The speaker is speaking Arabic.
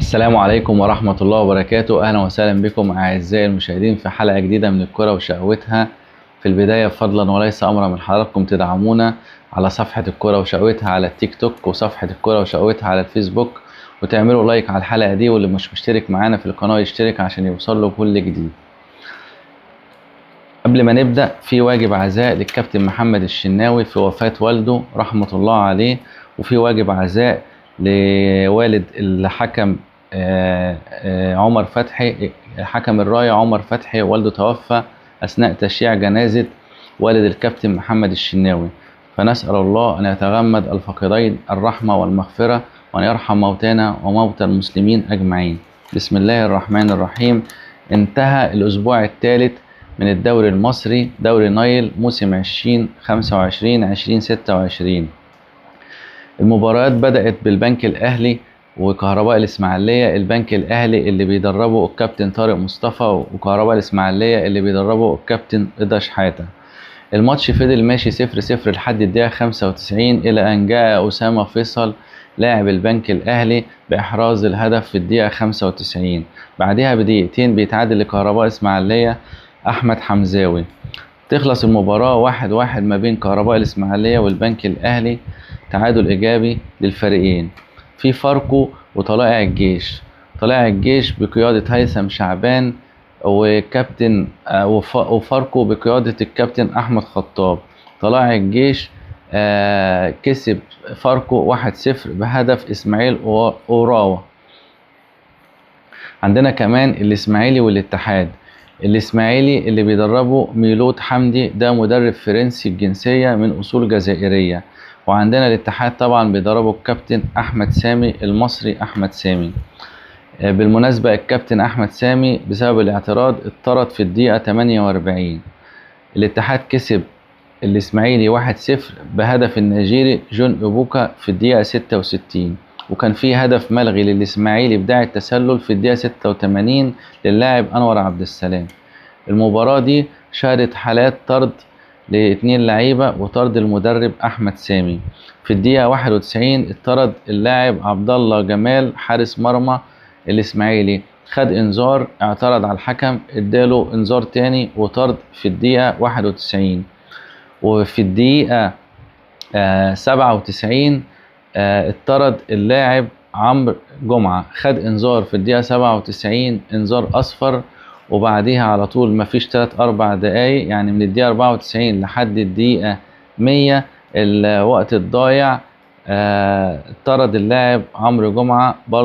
السلام عليكم ورحمة الله وبركاته. أهلا وسهلا بكم أعزائي المشاهدين في حلقة جديدة من الكرة وشقوتها. في البداية فضلا وليس أمرا من حضراتكم تدعمونا على صفحة الكرة وشقوتها على التيك توك وصفحة الكرة وشقوتها على الفيسبوك، وتعملوا لايك على الحلقة دي، واللي مش مشترك معانا في القناة يشترك عشان يوصل له كل جديد. قبل ما نبدأ، في واجب عزاء للكابتن محمد الشناوي في وفاة والده رحمة الله عليه، وفي واجب عزاء لوالد الحكم عمر فتحي، حكم الراية عمر فتحي. والده توفى أثناء تشييع جنازة والد الكابتن محمد الشناوي، فنسأل الله أن يتغمد الفقيدين الرحمة والمغفرة، وأن يرحم موتانا وموتى المسلمين أجمعين. بسم الله الرحمن الرحيم. انتهى الأسبوع الثالث من الدوري المصري، دوري نايل موسم 2025-2026. المباريات بدأت بالبنك الأهلي وكهرباء الإسماعيلية. البنك الأهلي اللي بيدربه الكابتن طارق مصطفى، وكهرباء الإسماعيلية اللي بيدربه الكابتن رضا شحاتة. الماتش فضل ماشي 0-0 لحد الدقيقة 95، إلى أن جاء أسامة فيصل لاعب البنك الأهلي بإحراز الهدف في الدقيقة 95. بعدها بدقيقتين بيتعادل لكهرباء الإسماعيلية أحمد حمزاوي. تخلص المباراة 1-1 ما بين كهرباء الإسماعيلية والبنك الأهلي، تعادل إيجابي للفريقين. في فاركو وطلائع الجيش. طلائع الجيش بقيادة هيثم شعبان وكابتن وفاركو بقيادة الكابتن أحمد خطاب. طلائع الجيش كسب فاركو 1-0 بهدف إسماعيل أوراوا. عندنا كمان الإسماعيلي والاتحاد. الإسماعيلي اللي بيدربه ميلود حمدي، ده مدرب فرنسي الجنسية من أصول جزائرية. وعندنا الاتحاد طبعا بيدربه الكابتن أحمد سامي، المصري أحمد سامي. بالمناسبة الكابتن أحمد سامي بسبب الاعتراض اتطرد في الدقيقة 48. الاتحاد كسب الإسماعيلي 1-0 بهدف النيجيري جون أبوكا في الدقيقة 66. وكان في هدف ملغي للإسماعيلي بداعي التسلل في الدقيقة 86 للاعب أنور عبد السلام. المباراة دي شهدت حالات طرد لاثنين لعيبة وطرد المدرب أحمد سامي. في الدقيقة 91 اتطرد اللاعب عبد الله جمال حارس مرمى الإسماعيلي، خد انذار، اعترض على الحكم، اداله انذار تاني وطرد في الدقيقة 91. وفي الدقيقة 97 اتطرد اللاعب عمرو جمعة، خد انذار في الدقيقة 97، انذار اصفر. وبعديها على طول مفيش 3-4 دقايق، يعني من الدقيقة 94 لحد الدقيقة 100 الوقت الضايع، اتطرد اللاعب عمرو جمعة برضه